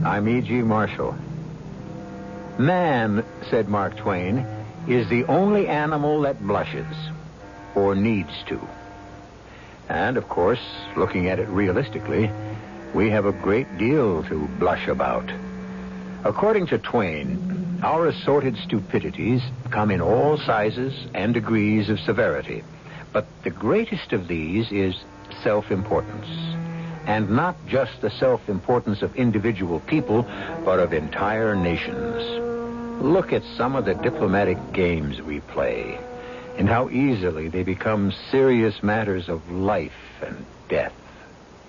I'm E.G. Marshall. Man, said Mark Twain, is the only animal that blushes, or needs to. And, of course, looking at it realistically, we have a great deal to blush about. According to Twain, our assorted stupidities come in all sizes and degrees of severity. But the greatest of these is self-importance. And not just the self-importance of individual people, but of entire nations. Look at some of the diplomatic games we play, and how easily they become serious matters of life and death.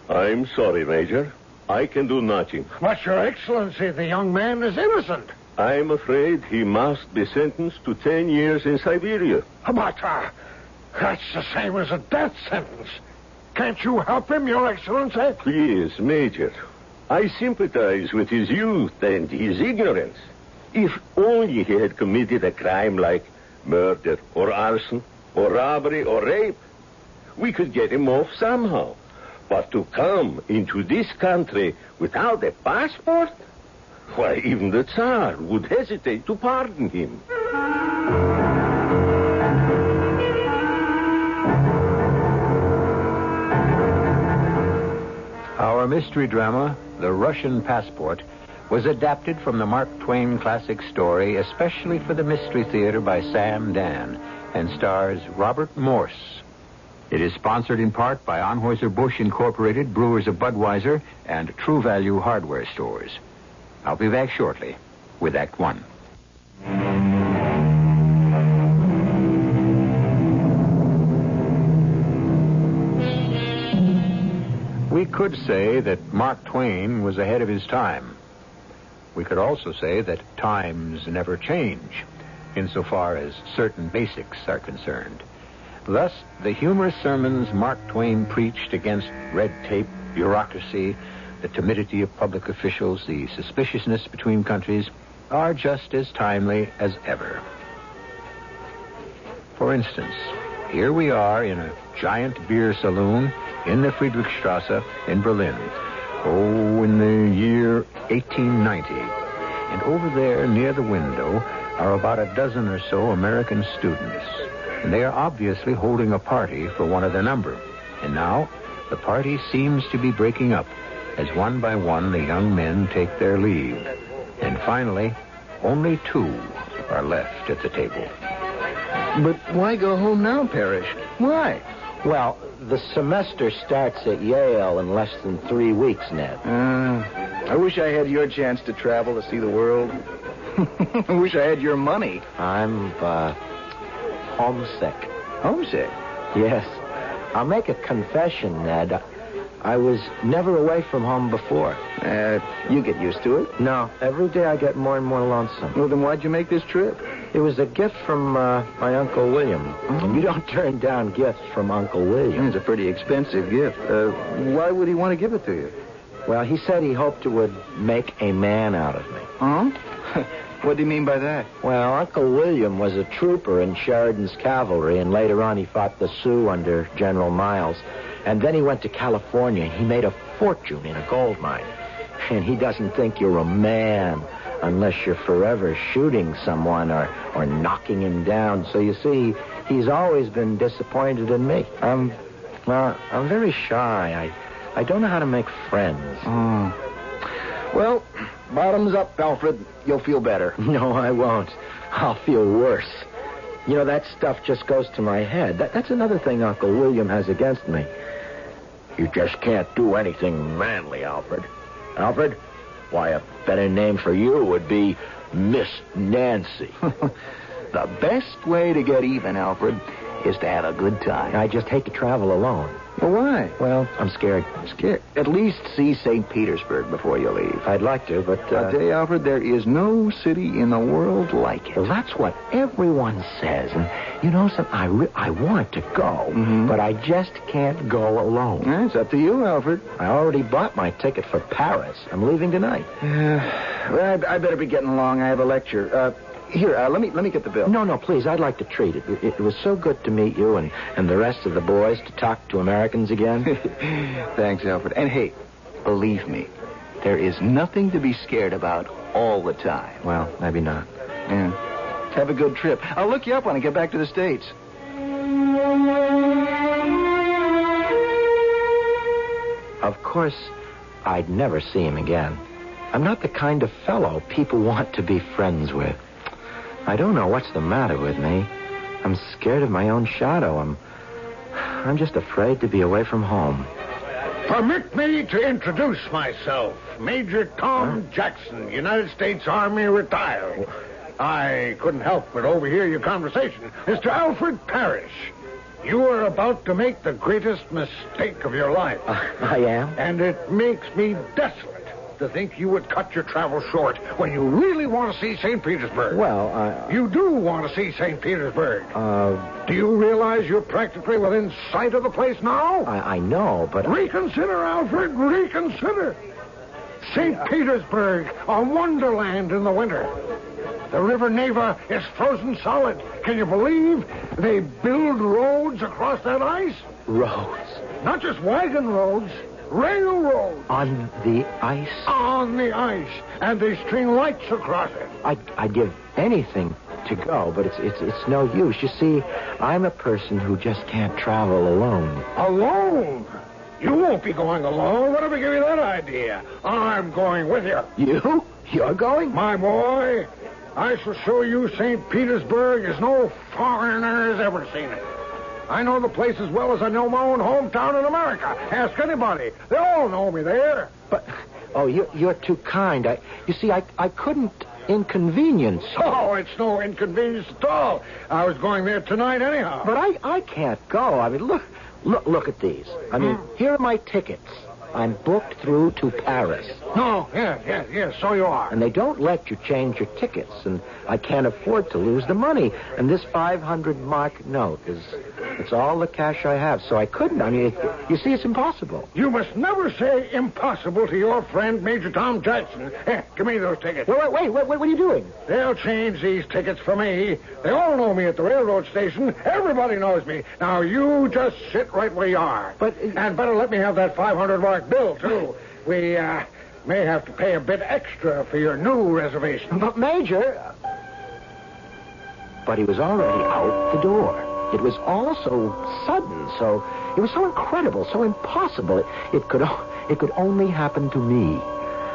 I'm sorry, Major. I can do nothing. But, Your Excellency, the young man is innocent. I'm afraid he must be sentenced to 10 years in Siberia. But, that's the same as a death sentence. Can't you help him, Your Excellency? Please, Major. I sympathize with his youth and his ignorance. If only he had committed a crime like murder or arson or robbery or rape, we could get him off somehow. But to come into this country without a passport? Why, even the Tsar would hesitate to pardon him. Our mystery drama, The Russian Passport, was adapted from the Mark Twain classic story especially for the Mystery Theater by Sam Dan and stars Robert Morse. It is sponsored in part by Anheuser-Busch Incorporated, Brewers of Budweiser, and True Value Hardware Stores. I'll be back shortly with Act One. We could say that Mark Twain was ahead of his time. We could also say that times never change, insofar as certain basics are concerned. Thus, the humorous sermons Mark Twain preached against red tape, bureaucracy, the timidity of public officials, the suspiciousness between countries, are just as timely as ever. For instance, here we are in a giant beer saloon in the Friedrichstrasse in Berlin. Oh, in the year 1890. And over there, near the window, are about a dozen or so American students. And they are obviously holding a party for one of their number. And now, the party seems to be breaking up, as one by one the young men take their leave. And finally, only two are left at the table. But why go home now, Parrish? Why? Well, the semester starts at Yale in less than 3 weeks, Ned. I wish I had your chance to travel to see the world. I wish I had your money. I'm, homesick. Homesick? Yes. I'll make a confession, Ned. I was never away from home before. You get used to it. No, every day I get more and more lonesome. Well, then why'd you make this trip? It was a gift from my Uncle William. Mm-hmm. And you don't turn down gifts from Uncle William. It's a pretty expensive gift. Why would he want to give it to you? Well, he said he hoped it would make a man out of me. Huh? What do you mean by that? Well, Uncle William was a trooper in Sheridan's cavalry, and later on he fought the Sioux under General Miles. And then he went to California. He made a fortune in a gold mine. And he doesn't think you're a man unless you're forever shooting someone or knocking him down. So you see, he's always been disappointed in me. I'm very shy. I don't know how to make friends. Well, bottoms up, Alfred. You'll feel better. No, I won't. I'll feel worse. You know, that stuff just goes to my head. That's another thing Uncle William has against me. You just can't do anything manly, Alfred. Alfred? Why, a better name for you would be Miss Nancy. The best way to get even, Alfred, is to have a good time. I just hate to travel alone. Well, why? Well, I'm scared. Scared? At least see St. Petersburg before you leave. I'd like to, but... I tell you, Alfred, there is no city in the world like it. Well, that's what everyone says. And you know something? I want to go, but I just can't go alone. It's up to you, Alfred. I already bought my ticket for Paris. I'm leaving tonight. Well, I better be getting along. I have a lecture. Here, let me get the bill. No, please. I'd like to treat it. It was so good to meet you and the rest of the boys, to talk to Americans again. Thanks, Alfred. And hey, believe me, There is nothing to be scared about all the time. Well, maybe not. Yeah. Have a good trip. I'll look you up when I get back to the States. Of course, I'd never see him again. I'm not the kind of fellow people want to be friends with. I don't know what's the matter with me. I'm scared of my own shadow. I'm just afraid to be away from home. Permit me to introduce myself. Major Tom Jackson, United States Army, retired. I couldn't help but overhear your conversation. Mr. Alfred Parrish, you are about to make the greatest mistake of your life. I am? And it makes me desolate to think you would cut your travel short when you really want to see St. Petersburg. Well, You do want to see St. Petersburg. Do you realize you're practically within sight of the place now? I know, but... Reconsider, Alfred, reconsider. St. Petersburg, a wonderland in the winter. The River Neva is frozen solid. Can you believe they build roads across that ice? Roads? Not just wagon roads, railroads. On the ice? On the ice. And they string lights across it. I'd give anything to go, but it's no use. You see, I'm a person who just can't travel alone. Alone? You won't be going alone. Whatever gave you that idea? I'm going with you. You? You're going? My boy, I shall show you St. Petersburg as no foreigner has ever seen it. I know the place as well as I know my own hometown in America. Ask anybody. They all know me there. But, you're too kind. I couldn't inconvenience you. Oh, it's no inconvenience at all. I was going there tonight anyhow. But I can't go. I mean, look at these. I mean, here are my tickets. I'm booked through to Paris. No, yes, so you are. And they don't let you change your tickets, and I can't afford to lose the money. And this 500-mark note it's all the cash I have, so I couldn't. I mean, you see, it's impossible. You must never say impossible to your friend, Major Tom Jackson. Give me those tickets. Wait, what are you doing? They'll change these tickets for me. They all know me at the railroad station. Everybody knows me. Now, you just sit right where you are. And better let me have that 500-mark bill, too. We, may have to pay a bit extra for your new reservation. But, Major... But he was already out the door. It was all so sudden, it was so incredible, so impossible. It could only happen to me.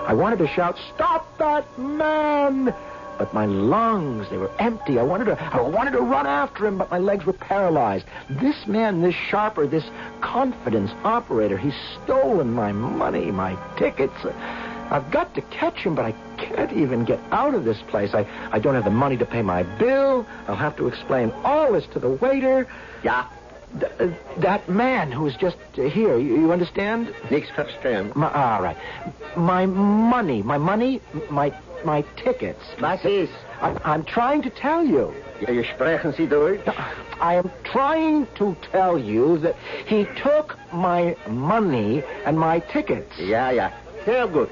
I wanted to shout, "Stop that man!" But my lungs, they were empty. I wanted to run after him, but my legs were paralyzed. This man, this sharper, this confidence operator, he's stolen my money, my tickets. I've got to catch him, but I can't even get out of this place. I don't have the money to pay my bill. I'll have to explain all this to the waiter. Ja. That man who was just here, you understand? Niks verstehen. All right. My tickets. Was ist? I'm trying to tell you. Ja, sprechen Sie Deutsch? I am trying to tell you that he took my money and my tickets. Ja. Sehr gut.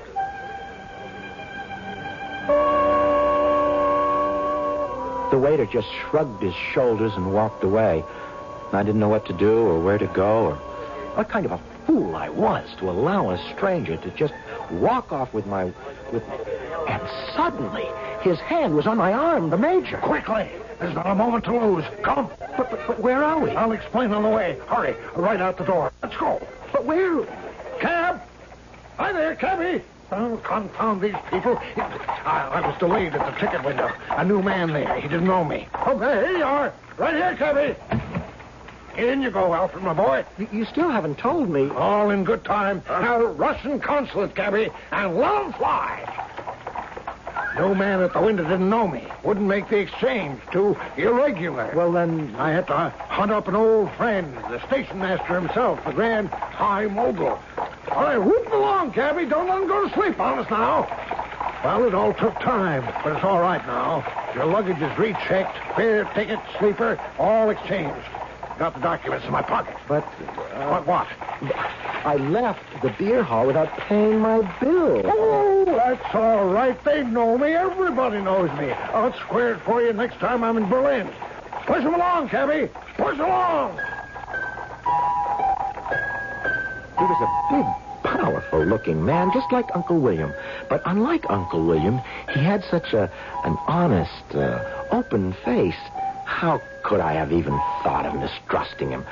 The waiter just shrugged his shoulders and walked away. I didn't know what to do or where to go or what kind of a fool I was to allow a stranger to just walk off with And suddenly, his hand was on my arm, the Major. Quickly! There's not a moment to lose. Come. But where are we? I'll explain on the way. Hurry. Right out the door. Let's go. But where? Cab! Hi there, cabby! Oh, confound these people. I was delayed at the ticket window. A new man there. He didn't know me. Okay, here you are. Right here, cabby. In you go, Alfred, my boy. You still haven't told me. All in good time. Now, Russian consulate, cabby, and let 'em fly. No man at the window didn't know me. Wouldn't make the exchange. Too irregular. Well, then... I had to hunt up an old friend, the station master himself, the Grand High Mogul. All right, whoop along, cabby. Don't let him go to sleep on us now. Well, it all took time, but it's all right now. Your luggage is rechecked, fare, ticket, sleeper, all exchanged. Got the documents in my pocket. But... What? I left the beer hall without paying my bill. Oh, that's all right. They know me. Everybody knows me. I'll square it for you next time I'm in Berlin. Push him along, cabby. Push along. He was a big, powerful beautiful-looking man, just like Uncle William. But unlike Uncle William, he had such an honest, open face. How could I have even thought of mistrusting him?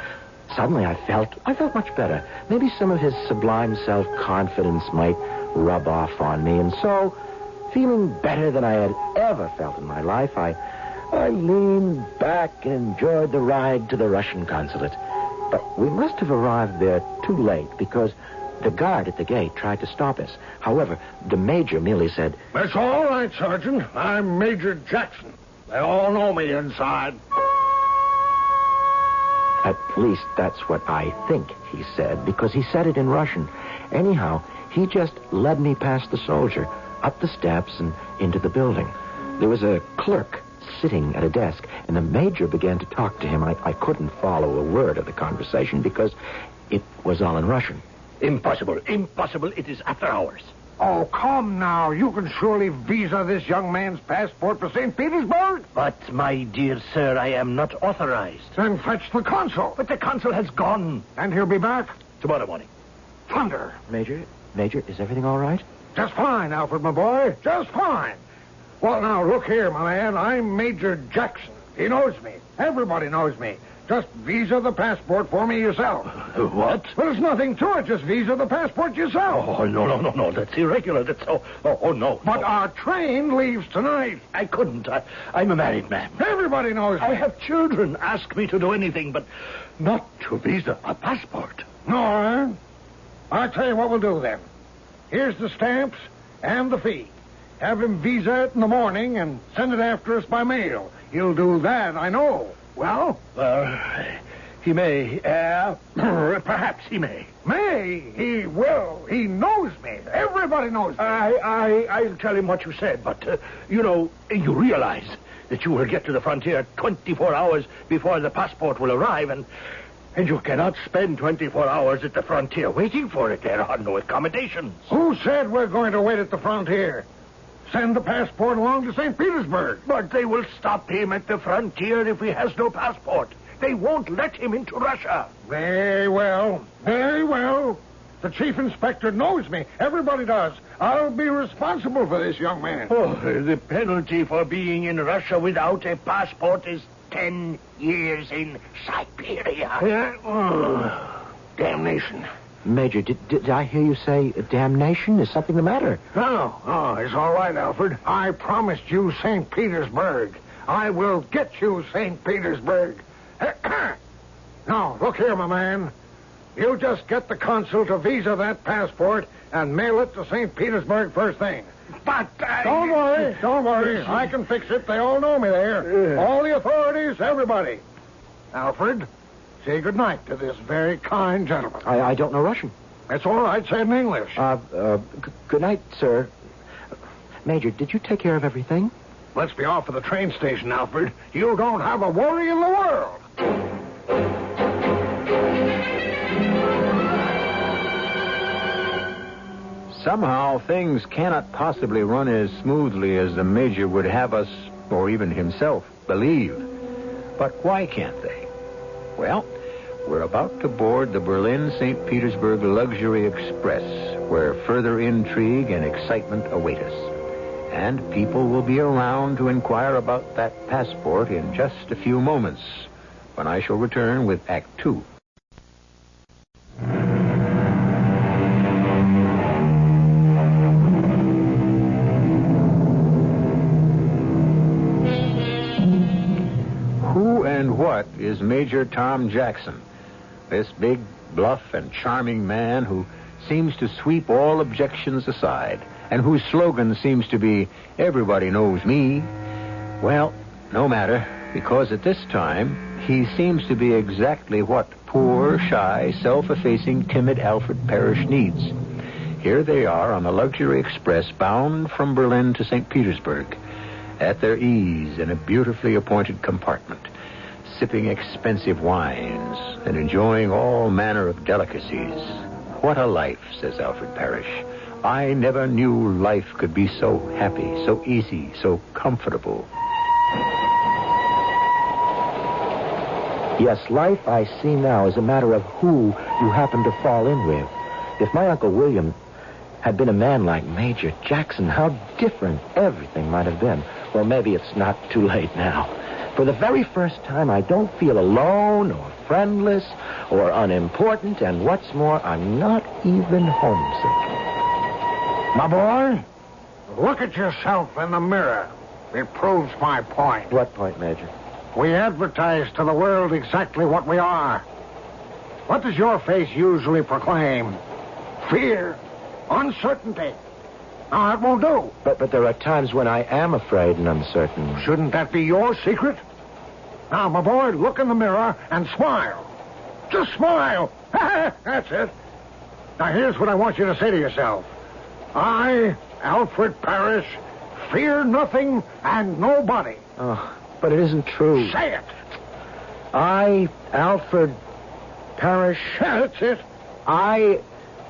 Suddenly I felt much better. Maybe some of his sublime self-confidence might rub off on me. And so, feeling better than I had ever felt in my life, I leaned back and enjoyed the ride to the Russian consulate. But we must have arrived there too late because the guard at the gate tried to stop us. However, the major merely said, "That's all right, Sergeant. I'm Major Jackson. They all know me inside." At least that's what I think he said, because he said it in Russian. Anyhow, he just led me past the soldier, up the steps and into the building. There was a clerk sitting at a desk, and the major began to talk to him. I couldn't follow a word of the conversation because it was all in Russian. Impossible. It is after hours. Oh, come now. You can surely visa this young man's passport for St. Petersburg. But, my dear sir, I am not authorized. Then fetch the consul. But the consul has gone. And he'll be back Tomorrow morning. thunder. Major, is everything all right? Just fine, Alfred, my boy. Just fine. Well, now, look here, my man. I'm Major Jackson. He knows me. Everybody knows me. Just visa the passport for me yourself. What? Well, there's nothing to it. Just visa the passport yourself. Oh, no. That's irregular. That's no. But no. our train leaves tonight. I couldn't. I'm a married man. Everybody knows me. I have children. Ask me to do anything, but not to visa a passport. No, huh? I'll tell you what we'll do then. Here's the stamps and the fee. Have him visa it in the morning and send it after us by mail. He'll do that, I know. Well? He may. Perhaps he may. May? He will. He knows me. Everybody knows me. I'll tell him what you said, but, you realize that you will get to the frontier 24 hours before the passport will arrive, and you cannot spend 24 hours at the frontier waiting for it. There are no accommodations. Who said we're going to wait at the frontier? Send the passport along to St. Petersburg. But they will stop him at the frontier if he has no passport. They won't let him into Russia. Very well. Very well. The chief inspector knows me. Everybody does. I'll be responsible for this young man. Oh, the penalty for being in Russia without a passport is 10 years in Siberia. Yeah? Oh, damnation. Major, did I hear you say damnation? Is something the matter? Oh, it's all right, Alfred. I promised you St. Petersburg. I will get you St. Petersburg. Now, look here, my man. You just get the consul to visa that passport and mail it to St. Petersburg first thing. But Don't worry. I can fix it. They all know me there. All the authorities, everybody. Alfred, say goodnight to this very kind gentleman. I don't know Russian. That's all right. Say it in English. Good night, sir. Major, did you take care of everything? Let's be off for the train station, Alfred. You don't have a worry in the world. Somehow, things cannot possibly run as smoothly as the Major would have us, or even himself, believe. But why can't they? Well, we're about to board the Berlin-St. Petersburg Luxury Express, where further intrigue and excitement await us. And people will be around to inquire about that passport in just a few moments, when I shall return with Act 2. Who and what is Major Tom Jackson? This big, bluff, and charming man who seems to sweep all objections aside, and whose slogan seems to be, "Everybody knows me." Well, no matter, because at this time, he seems to be exactly what poor, shy, self-effacing, timid Alfred Parrish needs. Here they are on the Luxury Express, bound from Berlin to St. Petersburg, at their ease in a beautifully appointed compartment, sipping expensive wines and enjoying all manner of delicacies. What a life, says Alfred Parrish. I never knew life could be so happy, so easy, so comfortable. Yes, life I see now is a matter of who you happen to fall in with. If my Uncle William had been a man like Major Jackson, how different everything might have been. Well, maybe it's not too late now. For the very first time, I don't feel alone or friendless or unimportant, and what's more, I'm not even homesick. My boy, look at yourself in the mirror. It proves my point. What point, Major? We advertise to the world exactly what we are. What does your face usually proclaim? Fear, uncertainty. Now, that won't do. But there are times when I am afraid and uncertain. Shouldn't that be your secret? Now, my boy, look in the mirror and smile. Just smile. That's it. Now, here's what I want you to say to yourself. I, Alfred Parrish, fear nothing and nobody. Oh, but it isn't true. Say it. I, Alfred Parrish. That's it. I,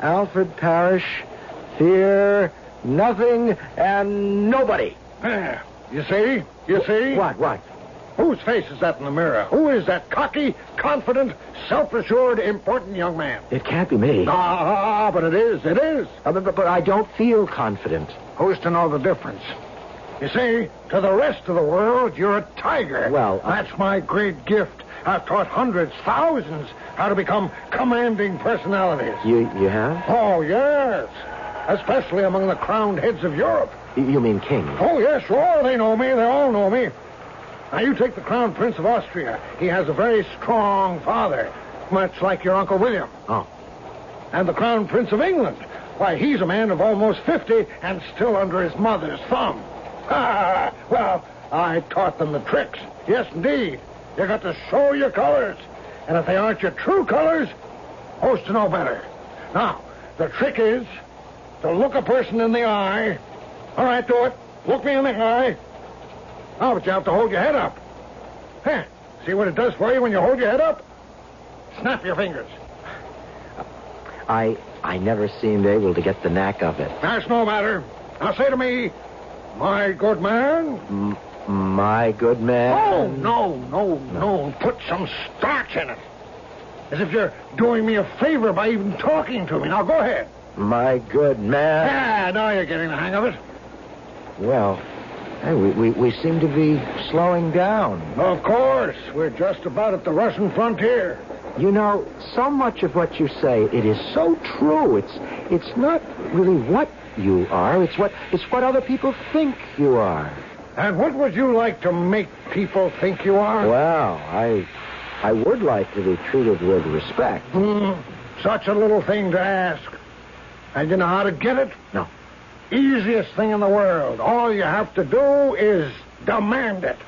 Alfred Parrish, fear nothing and nobody. There. You see? You see? What? Whose face is that in the mirror? Who is that cocky, confident, self-assured, important young man? It can't be me. But it is. It is. But I don't feel confident. Who's to know the difference? You see, to the rest of the world, you're a tiger. Well, that's my great gift. I've taught hundreds, thousands, how to become commanding personalities. You have? Oh, yes. Especially among the crowned heads of Europe. You mean king? Oh, yes, sure. They know me. They all know me. Now, you take the Crown Prince of Austria. He has a very strong father, much like your Uncle William. Oh. And the Crown Prince of England. Why, he's a man of almost 50 and still under his mother's thumb. Well, I taught them the tricks. Yes, indeed. You got to show your colors. And if they aren't your true colors, who's to know better? Now, the trick is to look a person in the eye. All right, do it. Look me in the eye. Oh, but you have to hold your head up. See what it does for you when you hold your head up? Snap your fingers. I never seemed able to get the knack of it. That's no matter. Now say to me, my good man. My good man? Oh, no. Put some starch in it. As if you're doing me a favor by even talking to me. Now go ahead. My good man. Now you're getting the hang of it. Well, hey, we seem to be slowing down. Of course. We're just about at the Russian frontier. You know, so much of what you say, it is so true. It's not really what you are. It's what other people think you are. And what would you like to make people think you are? Well, I would like to be treated with respect. Such a little thing to ask. And you know how to get it? No. Easiest thing in the world. All you have to do is demand it.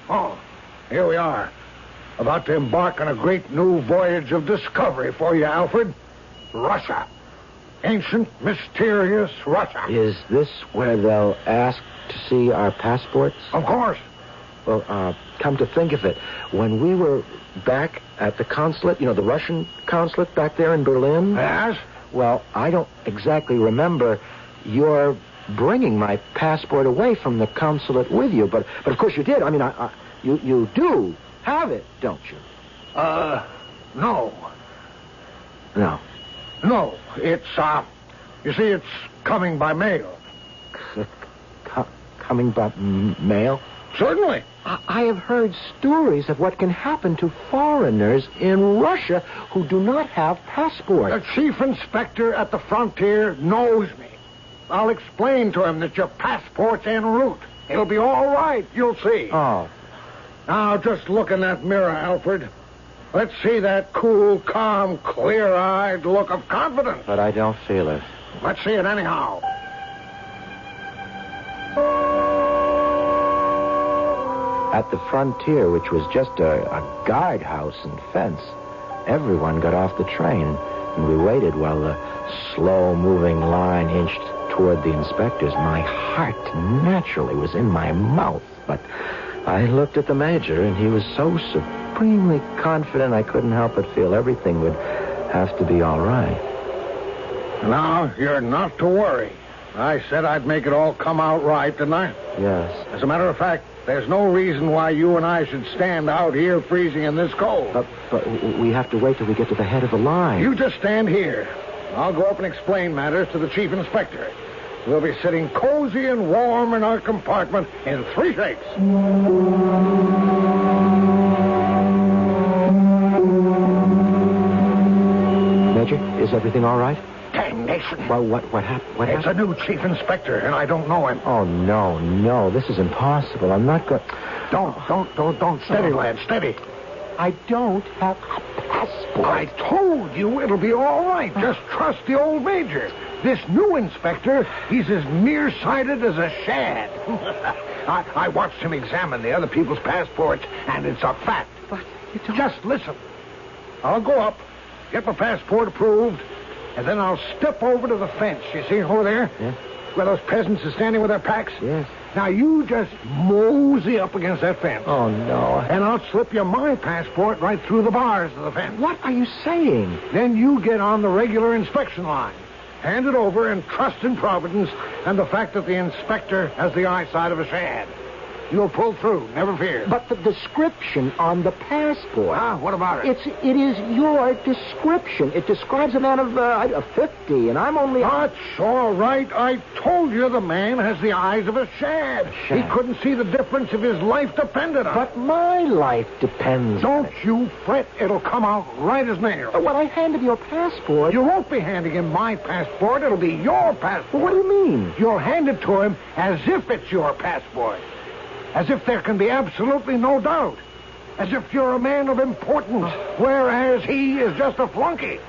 Oh, here we are. About to embark on a great new voyage of discovery for you, Alfred. Russia. Ancient, mysterious Russia. Is this where they'll ask to see our passports? Of course. Well, come to think of it, when we were back at the consulate, the Russian consulate back there in Berlin? Yes? Well, I don't exactly remember your bringing my passport away from the consulate with you, but of course you did. I mean, you do have it, don't you? No. No. No, it's, you see, it's coming by mail. Coming by mail? Certainly. I have heard stories of what can happen to foreigners in Russia who do not have passports. The chief inspector at the frontier knows me. I'll explain to him that your passport's en route. It'll be all right, you'll see. Oh. Now, just look in that mirror, Alfred. Let's see that cool, calm, clear-eyed look of confidence. But I don't feel it. Let's see it anyhow. At the frontier, which was just a guardhouse and fence, everyone got off the train, and we waited while the slow-moving line inched toward the inspectors. My heart naturally was in my mouth, but I looked at the major, and he was so supremely confident I couldn't help but feel everything would have to be all right. Now, you're not to worry. I said I'd make it all come out right, didn't I? Yes. As a matter of fact, there's no reason why you and I should stand out here freezing in this cold. But we have to wait till we get to the head of the line. You just stand here. I'll go up and explain matters to the chief inspector. We'll be sitting cozy and warm in our compartment in 3 shakes. Major, is everything all right? Damnation. Well, what happened? What It's happened? a new chief inspector, and I don't know him. Oh, no. This is impossible. I'm not going... Don't. Steady, lad, steady. I don't have a passport. I told you it'll be all right. Just trust the old major. This new inspector, he's as nearsighted as a shad. I watched him examine the other people's passports, and it's a fact. But you don't... Just listen. I'll go up, get my passport approved, and then I'll step over to the fence. You see over there? Yes. Where those peasants are standing with their packs? Yes. Now, you just mosey up against that fence. Oh, no. And I'll slip you my passport right through the bars of the fence. What are you saying? Then you get on the regular inspection line. Hand it over and trust in Providence and the fact that the inspector has the eyesight of a shad. You'll pull through, never fear. But the description on the passport... What about it? It is your description. It describes a man of 50, and I'm only... That's all right. I told you the man has the eyes of a shad. He couldn't see the difference if his life depended on it. But my life depends on Don't it. you fret. It'll come out right as nails. When I handed your passport... You won't be handing him my passport. It'll be your passport. What do you mean? You'll hand it to him as if it's your passport. As if there can be absolutely no doubt. As if you're a man of importance, whereas he is just a flunky.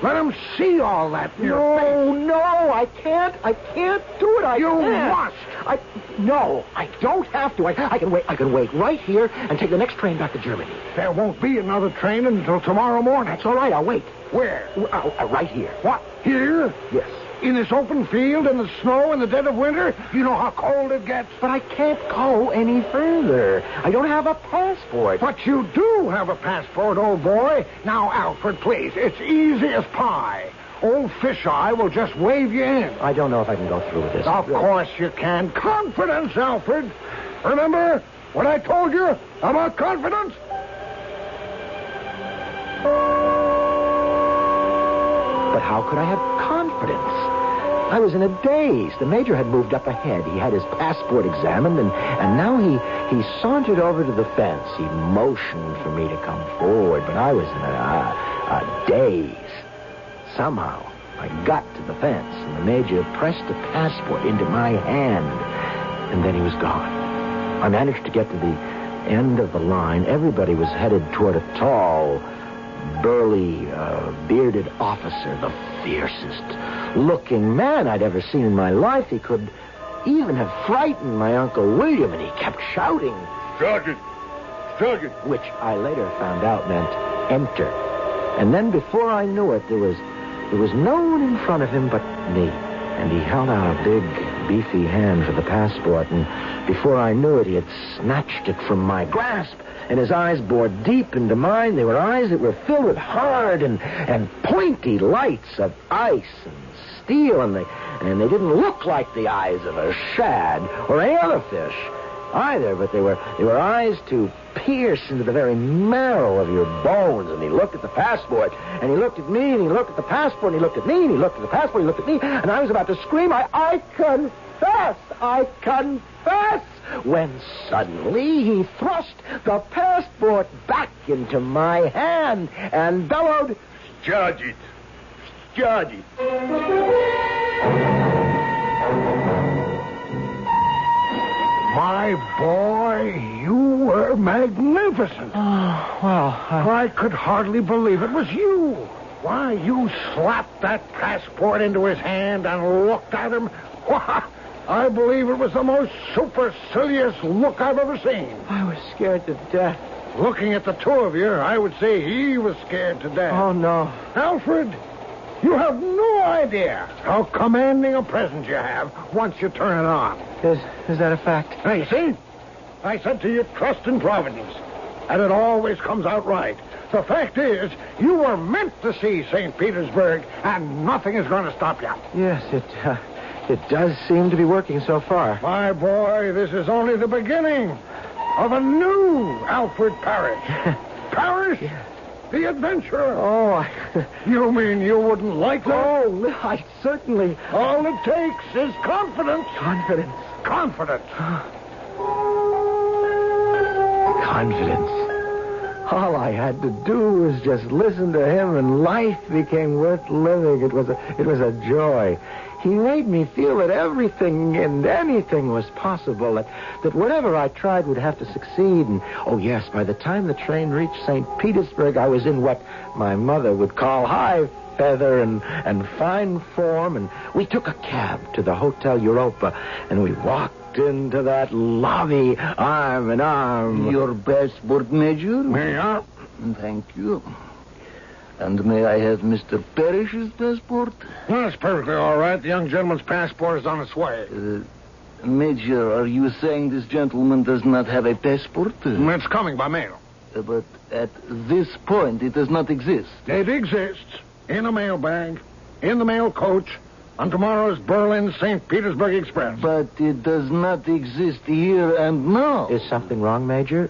Let him see all that in your face. No, I can't do it. You can't. must. No, I don't have to. I can wait right here and take the next train back to Germany. There won't be another train until tomorrow morning. That's all right, I'll wait. Where? Right here. What? Here? Yes. In this open field, in the snow, in the dead of winter? You know how cold it gets. But I can't go any further. I don't have a passport. But you do have a passport, old boy. Now, Alfred, please. It's easy as pie. Old Fisheye will just wave you in. I don't know if I can go through with this. Of course you can. Confidence, Alfred. Remember what I told you about confidence? But how could I have confidence? I was in a daze. The major had moved up ahead. He had his passport examined, and now he sauntered over to the fence. He motioned for me to come forward, but I was in a daze. Somehow, I got to the fence, and the major pressed the passport into my hand, and then he was gone. I managed to get to the end of the line. Everybody was headed toward a tall, burly, bearded officer, the fiercest-looking man I'd ever seen in my life. He could even have frightened my Uncle William, and he kept shouting. Sergeant! Sergeant! Which I later found out meant enter. And then before I knew it, there was no one in front of him but me. And he held out a big, beefy hand for the passport, and before I knew it, he had snatched it from my grasp, and his eyes bored deep into mine. They were eyes that were filled with hard and pointy lights of ice and steel, and they didn't look like the eyes of a shad or any other fish either, but they were eyes to pierce into the very marrow of your bones. And he looked at the passport, and he looked at me, and he looked at the passport, and he looked at me, and he looked at the passport, and he looked at me, and I was about to scream, I confess, when suddenly he thrust the passport back into my hand and bellowed, Charge it! Charge it! My boy, you were magnificent. oh, well, I could hardly believe it was you. Why, you slapped that passport into his hand and looked at him. Why, I believe it was the most supercilious look I've ever seen. I was scared to death. Looking at the two of you, I would say he was scared to death. Oh, no. Alfred, you have no idea how commanding a presence you have once you turn it on. Is that a fact? Hey, see? I said to you, trust in Providence. And it always comes out right. The fact is, you were meant to see St. Petersburg, and nothing is going to stop you. Yes, it does seem to be working so far. My boy, this is only the beginning of a new Alfred Parrish. Parrish, the adventurer. Oh, You mean you wouldn't like that? oh, I certainly... All it takes is confidence. Confidence. Confidence. Confidence. All I had to do was just listen to him, and life became worth living. It was a joy. He made me feel that everything and anything was possible, that whatever I tried would have to succeed. And, oh, yes, by the time the train reached St. Petersburg, I was in what my mother would call high feather and fine form, and we took a cab to the Hotel Europa, and we walked into that lobby arm in arm. Your passport, Major? May I? Thank you. And may I have Mr. Parrish's passport? That's perfectly all right. The young gentleman's passport is on its way. Major, are you saying this gentleman does not have a passport? It's coming by mail. But at this point, it does not exist. It exists in a mail bag, in the mail coach, on tomorrow's Berlin-St. Petersburg Express. But it does not exist here and now. Is something wrong, Major?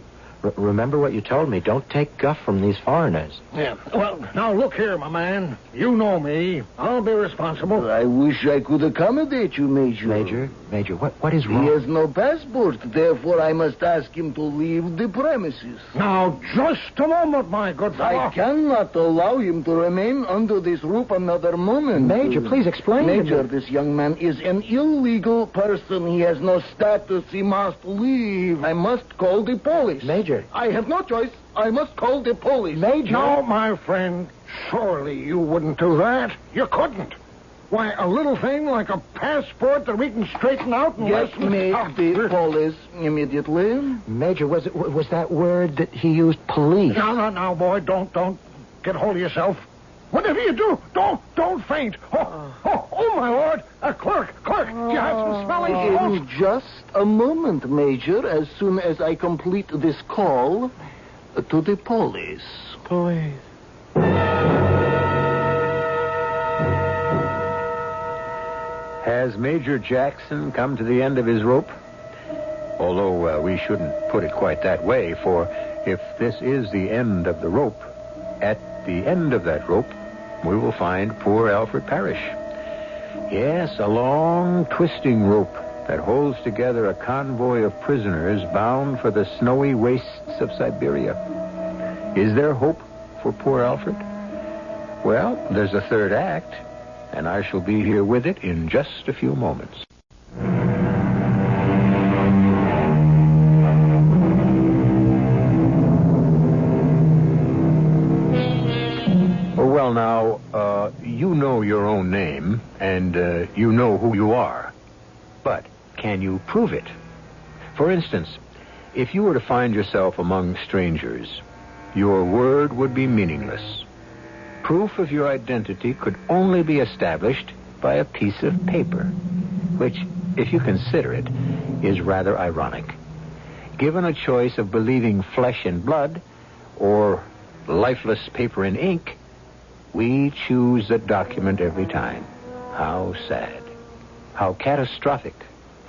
Remember what you told me. Don't take guff from these foreigners. Yeah. Well, now look here, my man. You know me. I'll be responsible. I wish I could accommodate you, Major. Major, what is wrong? He has no passport. Therefore, I must ask him to leave the premises. Now, just a moment, my good fellow. I cannot allow him to remain under this roof another moment. Major, please explain to Major, me. this young man is an illegal person. He has no status. He must leave. I must call the police. Major. I have no choice. I must call the police. Major. No, my friend. Surely you wouldn't do that. You couldn't. Why, a little thing like a passport that we can straighten out and Get me the police immediately. Major, was that word that he used, police? No, boy, don't get hold of yourself. Whatever you do, don't faint. Oh, my lord, clerk, do you have some smelling salts? In just a moment, Major, as soon as I complete this call to the police. Police. Has Major Jackson come to the end of his rope? Although we shouldn't put it quite that way, for if this is the end of the rope, at the end of that rope, we will find poor Alfred Parrish. Yes, a long, twisting rope that holds together a convoy of prisoners bound for the snowy wastes of Siberia. Is there hope for poor Alfred? Well, there's a third act, and I shall be here with it in just a few moments. Well, now, you know your own name, and you know who you are. But can you prove it? For instance, if you were to find yourself among strangers, your word would be meaningless. Proof of your identity could only be established by a piece of paper, which, if you consider it, is rather ironic. Given a choice of believing flesh and blood or lifeless paper and ink, we choose the document every time. How sad. How catastrophic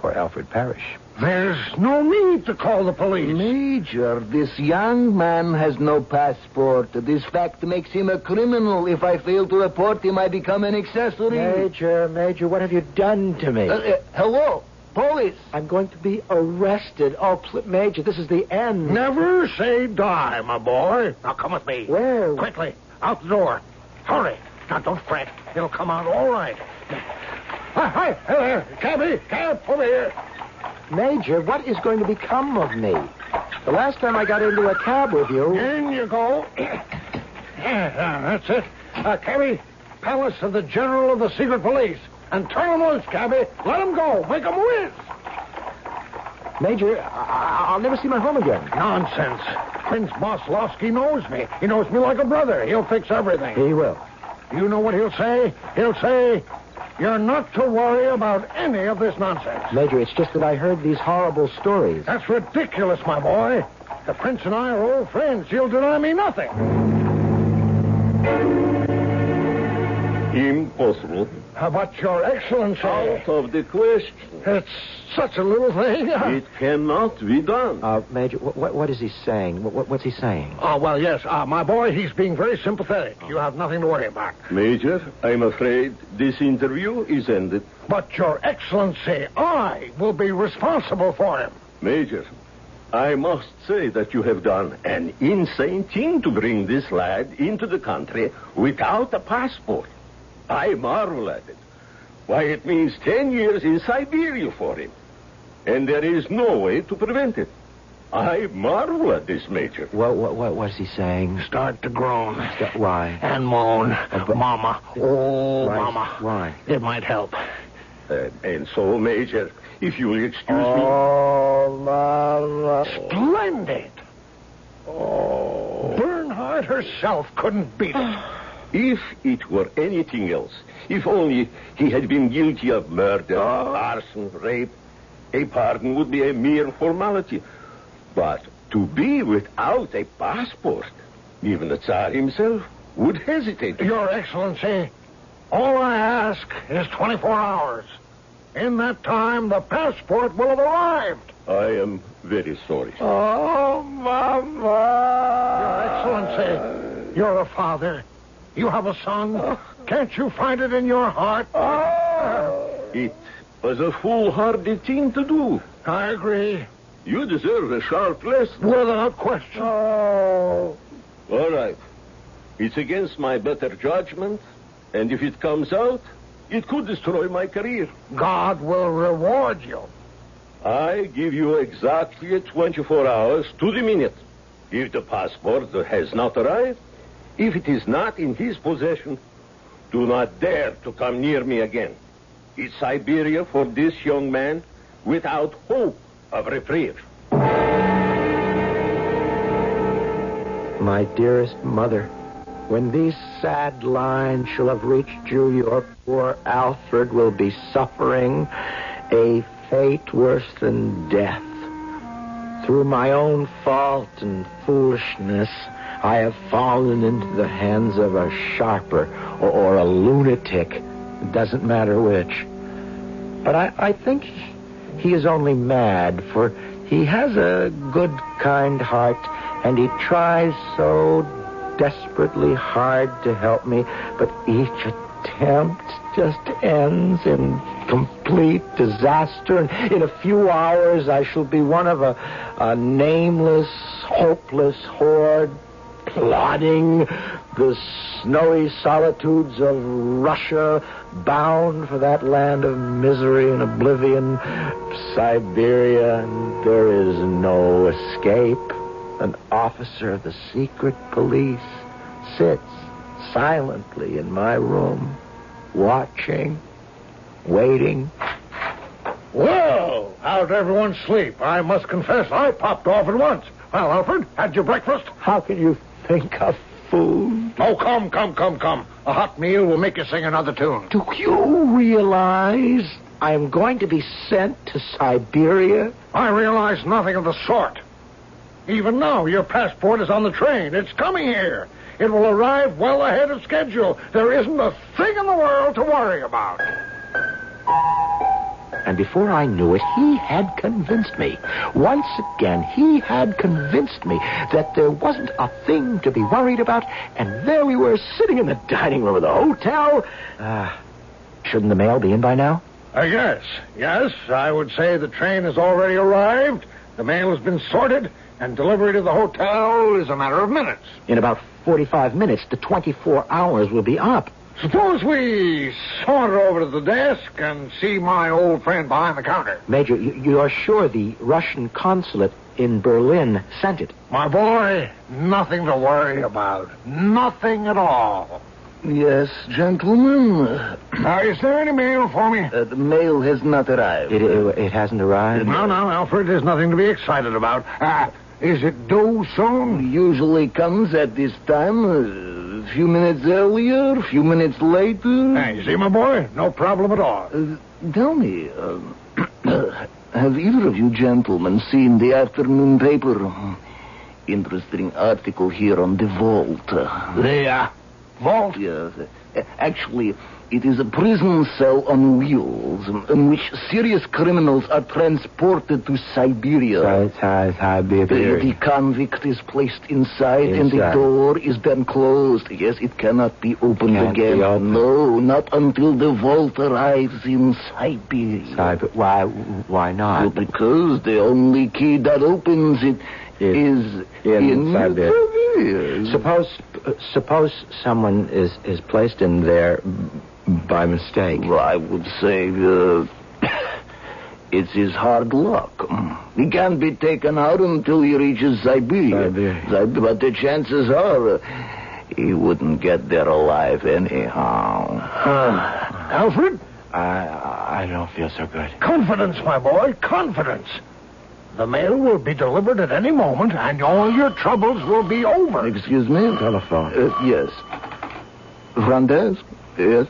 for Alfred Parrish. There's no need to call the police. Major, this young man has no passport. This fact makes him a criminal. If I fail to report him, I become an accessory. Major, what have you done to me? Hello? Police. I'm going to be arrested. Oh, Major, this is the end. Never say die, my boy. Now come with me. Where? Quickly, out the door. Hurry. Now don't fret. It'll come out all right. Hi, there. Cab, over here. Major, what is going to become of me? The last time I got into a cab with you... In you go. That's it. Cabby, palace of the General of the Secret Police. And turn them loose, Cabby. Let them go. Make them whiz. Major, I'll never see my home again. Nonsense. Prince Boslowski knows me. He knows me like a brother. He'll fix everything. He will. You know what he'll say? He'll say, you're not to worry about any of this nonsense. Major, it's just that I heard these horrible stories. That's ridiculous, my boy. The prince and I are old friends. He'll deny me nothing. Impossible. But, Your Excellency... Out of the question. It's Such a little thing. It cannot be done. Major, what is he saying? What's he saying? Oh, well, yes. My boy, he's being very sympathetic. You have nothing to worry about. Major, I'm afraid this interview is ended. But, Your Excellency, I will be responsible for him. Major, I must say that you have done an insane thing to bring this lad into the country without a passport. I marvel at it. Why, it means 10 years in Siberia for him. And there is no way to prevent it. I marvel at this, Major. What's he saying? Start to groan. Why? And moan. Mama. Oh, Why? Mama. Why? It might help. And so, Major, if you will excuse me... Oh, Mama. Splendid. Oh. Bernhardt herself couldn't beat it. If it were anything else, if only he had been guilty of murder, arson, rape, a pardon would be a mere formality. But to be without a passport, even the Tsar himself would hesitate. Your Excellency, all I ask is 24 hours. In that time, the passport will have arrived. I am very sorry. Oh, Mama. Your Excellency, you're a father. You have a son. Can't you find it in your heart? It was a foolhardy thing to do. I agree. You deserve a sharp lesson. Without question. All right. It's against my better judgment, and if it comes out, it could destroy my career. God will reward you. I give you exactly 24 hours to the minute. If the passport has not arrived, if it is not in his possession, do not dare to come near me again. It's Siberia for this young man without hope of reprieve. My dearest mother, when these sad lines shall have reached you, your poor Alfred will be suffering a fate worse than death. Through my own fault and foolishness, I have fallen into the hands of a sharper or a lunatic. It doesn't matter which. But I think he is only mad, for he has a good, kind heart, and he tries so desperately hard to help me, but each attempt just ends in complete disaster, and in a few hours I shall be one of a nameless, hopeless horde plodding the snowy solitudes of Russia, bound for that land of misery and oblivion, Siberia, and there is no escape. An officer of the secret police sits silently in my room, watching, waiting. Well, how'd everyone sleep? I must confess, I popped off at once. Well, Alfred, had your breakfast? How can you think of food? Oh, come. A hot meal will make you sing another tune. Do you realize I am going to be sent to Siberia? I realize nothing of the sort. Even now, your passport is on the train. It's coming here. It will arrive well ahead of schedule. There isn't a thing in the world to worry about. And before I knew it, he had convinced me. Once again, he had convinced me that there wasn't a thing to be worried about, and there we were sitting in the dining room of the hotel. Shouldn't the mail be in by now? Yes, I would say the train has already arrived. The mail has been sorted, and delivery to the hotel is a matter of minutes. In about 45 minutes, the 24 hours will be up. Suppose we saunter over to the desk and see my old friend behind the counter. Major, you're sure the Russian consulate in Berlin sent it? My boy, nothing to worry about. Nothing at all. Yes, gentlemen. Is there any mail for me? The mail has not arrived. It hasn't arrived? No, Alfred, there's nothing to be excited about. Is it due soon? Usually comes at this time. A few minutes earlier, a few minutes later. Hey, you see, my boy? No problem at all. Tell me, have either of you gentlemen seen the afternoon paper? Interesting article here on the vault. The vault? Yes. Actually, it is a prison cell on wheels in which serious criminals are transported to Siberia. Siberia. The convict is placed inside, and the door is then closed. Yes, it cannot be opened again. No, not until the vault arrives in Siberia. Why not? Well, because the only key that opens it is in Siberia. Suppose someone is placed in there by mistake. Well, I would say it's his hard luck. He can't be taken out until he reaches Siberia. But the chances are he wouldn't get there alive anyhow. Alfred? I don't feel so good. Confidence, my boy, confidence. The mail will be delivered at any moment, and all your troubles will be over. Excuse me? Telephone. Yes. Front desk? Yes.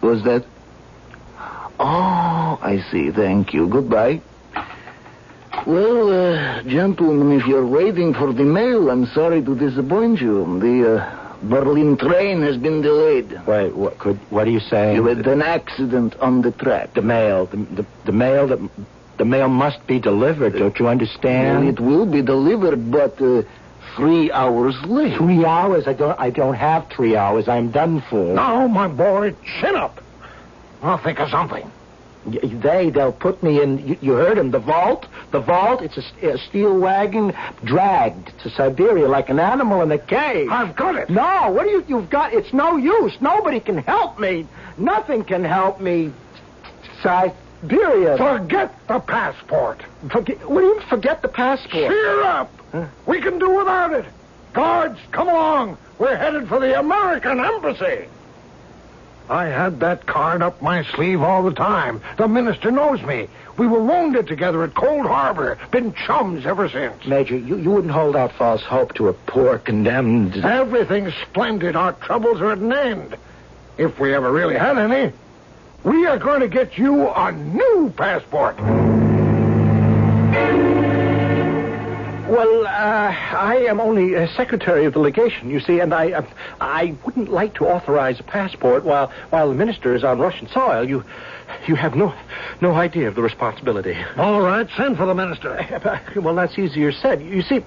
What's that? Oh, I see. Thank you. Goodbye. Well, gentlemen, if you're waiting for the mail, I'm sorry to disappoint you. The Berlin train has been delayed. Wait, what are you saying? You had an accident on the track. The mail. The mail must be delivered, don't you understand? Well, it will be delivered, but 3 hours late. 3 hours? I don't have 3 hours. I'm done for. Now, my boy, chin up. I'll think of something. They'll put me in, you heard him, the vault. The vault, it's a steel wagon dragged to Siberia like an animal in a cage. I've got it. No, what do you've got? It's no use. Nobody can help me. Nothing can help me. Siberia. Forget the passport. What do you forget the passport? Cheer up. We can do without it. Guards, come along. We're headed for the American embassy. I had that card up my sleeve all the time. The minister knows me. We were wounded together at Cold Harbor. Been chums ever since. Major, you wouldn't hold out false hope to a poor condemned... Everything's splendid. Our troubles are at an end. If we ever really had any. We are going to get you a new passport. Well, I am only secretary of the legation, you see, and I wouldn't like to authorize a passport while the minister is on Russian soil. You have no idea of the responsibility. All right, send for the minister. Well, that's easier said. You see,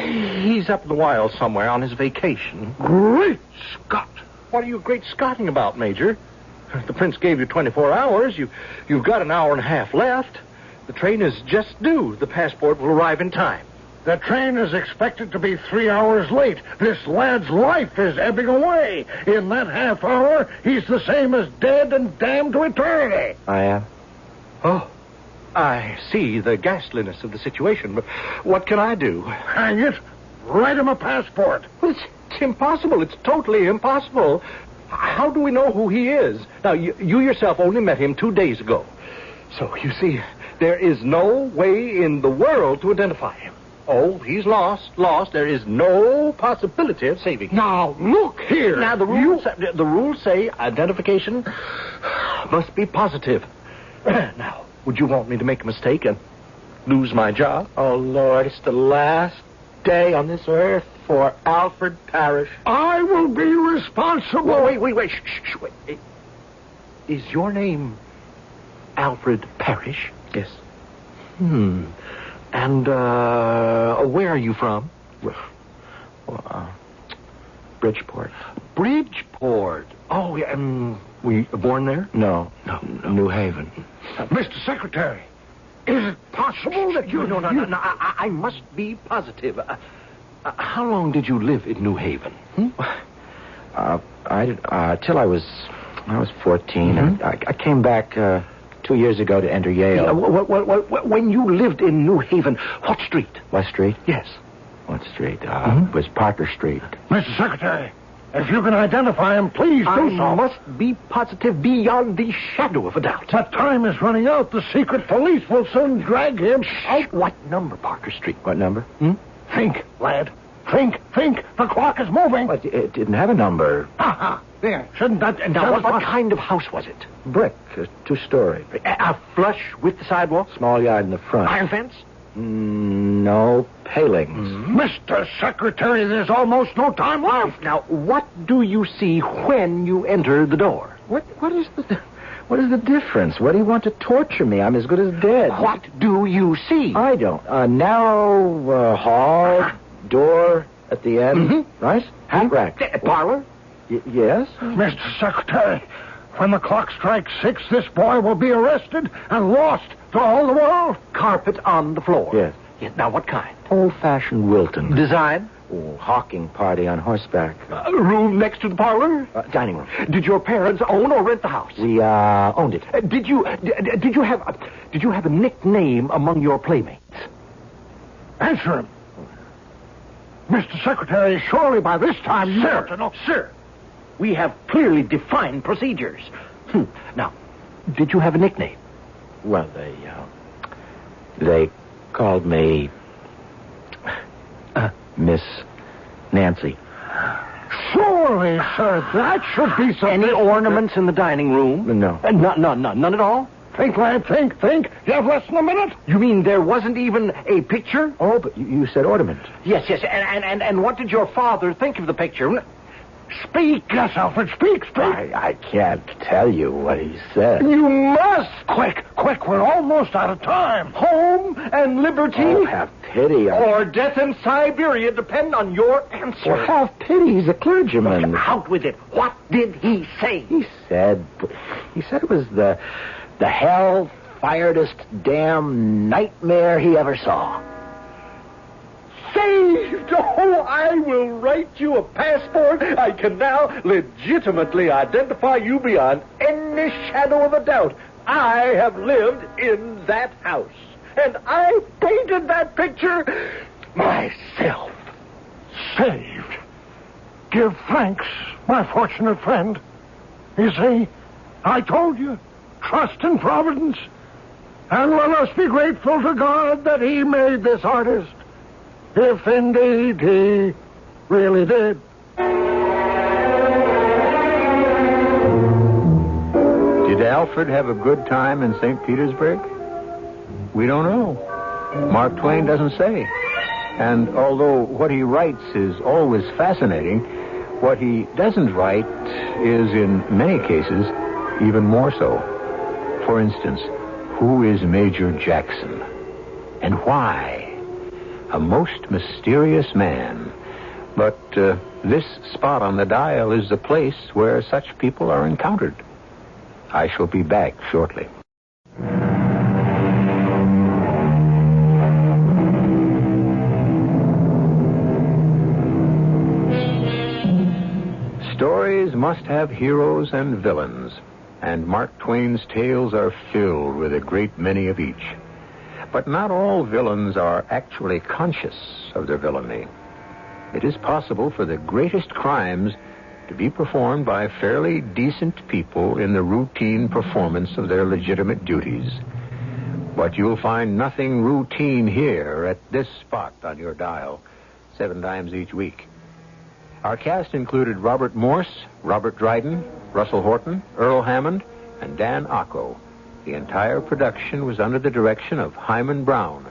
he's up in the wilds somewhere on his vacation. Great Scott! What are you great Scotting about, Major? The prince gave you 24 hours. You've got an hour and a half left. The train is just due. The passport will arrive in time. The train is expected to be 3 hours late. This lad's life is ebbing away. In that half hour, he's the same as dead and damned to eternity. I am? Oh, I see the ghastliness of the situation, but what can I do? Hang it. Write him a passport. Well, it's impossible. It's totally impossible. How do we know who he is? Now, you yourself only met him 2 days ago. So, you see, there is no way in the world to identify him. Oh, he's lost. There is no possibility of saving him. Now, look here. Now, the rules say identification must be positive. Now, would you want me to make a mistake and lose my job? Oh, Lord, it's the last day on this earth for Alfred Parrish. I will be responsible. Oh, wait. Shh, wait. Is your name Alfred Parrish? Yes. And, where are you from? Bridgeport. Bridgeport. Oh, yeah, were you born there? No. New Haven. Mr. Secretary, is it possible that you... No, I must be positive. How long did you live in New Haven? Till I was 14. Mm-hmm. I came back 2 years ago to enter Yale. Yeah, when you lived in New Haven, what street? What street? Yes. What street? It was Parker Street. Mr. Secretary, if you can identify him, please do so. I must be positive beyond the shadow of a doubt. But time is running out. The secret police will soon drag him out. What number, Parker Street? What number? Think, lad. Think. The clock is moving. But it didn't have a number. There. Shouldn't that... Now, what kind of house was it? Brick, 2-story. Flush with the sidewalk? Small yard in the front. Iron fence? No palings. Mr. Secretary, there's almost no time left. Now, what do you see when you enter the door? What is the difference? What do you want to torture me? I'm as good as dead. What do you see? I don't. A narrow hall, door at the end, right? Hat rack. Parlor? Yes? Mr. Secretary, when the clock strikes 6, this boy will be arrested and lost to all the world. Carpet on the floor. Yes. Now, what kind? Old-fashioned Wilton. Design? Hawking party on horseback. Room next to the parlor? Dining room. Did your parents own or rent the house? We owned it. Did you have a nickname among your playmates? Answer him. Mr. Secretary, surely by this time you ought to know. Sir, we have clearly defined procedures. Now, did you have a nickname? Well, they called me Miss Nancy. Surely, sir, that should be something. Any ornaments in the dining room? No. None at all? Think, lad, think. You have less than a minute? You mean there wasn't even a picture? Oh, but you said ornament. Yes. And what did your father think of the picture? Speak. Yes, Alfred, speak. I can't tell you what he said. You must. Quick, we're almost out of time. Home and liberty? Oh, have pity. Or death in Siberia depend on your answer. Well, have pity. He's a clergyman. Out with it. What did he say? He said it was the hell-firedest damn nightmare he ever saw. Saved! Oh, I will write you a passport. I can now legitimately identify you beyond any shadow of a doubt. I have lived in that house. And I painted that picture myself. Saved. Give thanks, my fortunate friend. You see, I told you, trust in Providence. And let us be grateful to God that he made this artist. If indeed he really did. Did Alfred have a good time in St. Petersburg? We don't know. Mark Twain doesn't say. And although what he writes is always fascinating, what he doesn't write is, in many cases, even more so. For instance, who is Major Jackson? And why? A most mysterious man. But this spot on the dial is the place where such people are encountered. I shall be back shortly. Stories must have heroes and villains, and Mark Twain's tales are filled with a great many of each. But not all villains are actually conscious of their villainy. It is possible for the greatest crimes to be performed by fairly decent people in the routine performance of their legitimate duties. But you'll find nothing routine here at this spot on your dial, 7 times each week. Our cast included Robert Morse, Robert Dryden, Russell Horton, Earl Hammond, and Dan Ocko. The entire production was under the direction of Hyman Brown.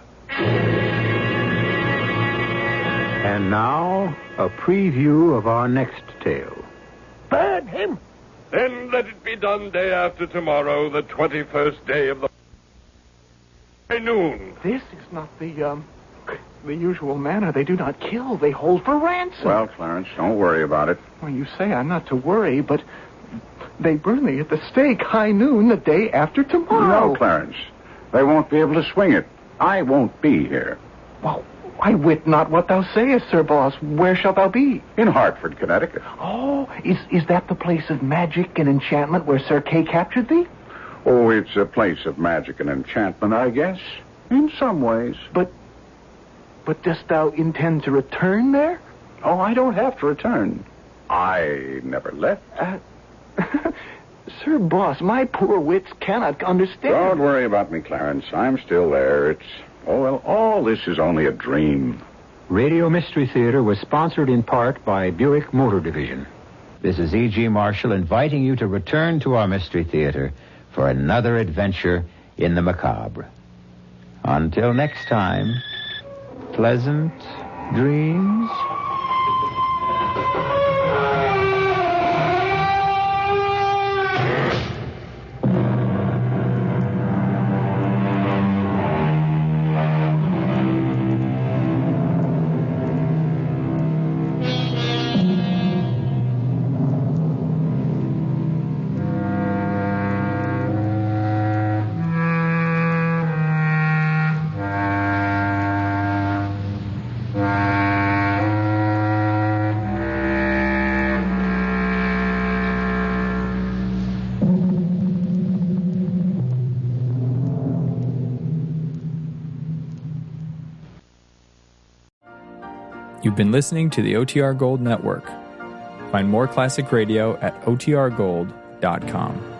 And now, a preview of our next tale. Burn him. Then let it be done day after tomorrow, the 21st day of the noon. This is not the usual manner. They do not kill. They hold for ransom. Well, Clarence, don't worry about it. Well, you say I'm not to worry, but they burn me at the stake high noon the day after tomorrow. No, Clarence. They won't be able to swing it. I won't be here. Well, I wit not what thou sayest, Sir Boss. Where shalt thou be? In Hartford, Connecticut. Oh, is that the place of magic and enchantment where Sir Kay captured thee? Oh, it's a place of magic and enchantment, I guess. In some ways. But dost thou intend to return there? Oh, I don't have to return. I never left. Sir Boss, my poor wits cannot understand. Don't worry about me, Clarence. I'm still there. All this is only a dream. Radio Mystery Theater was sponsored in part by Buick Motor Division. This is E.G. Marshall inviting you to return to our Mystery Theater for another adventure in the macabre. Until next time, pleasant dreams. You've been listening to the OTR Gold Network. Find more classic radio at otrgold.com.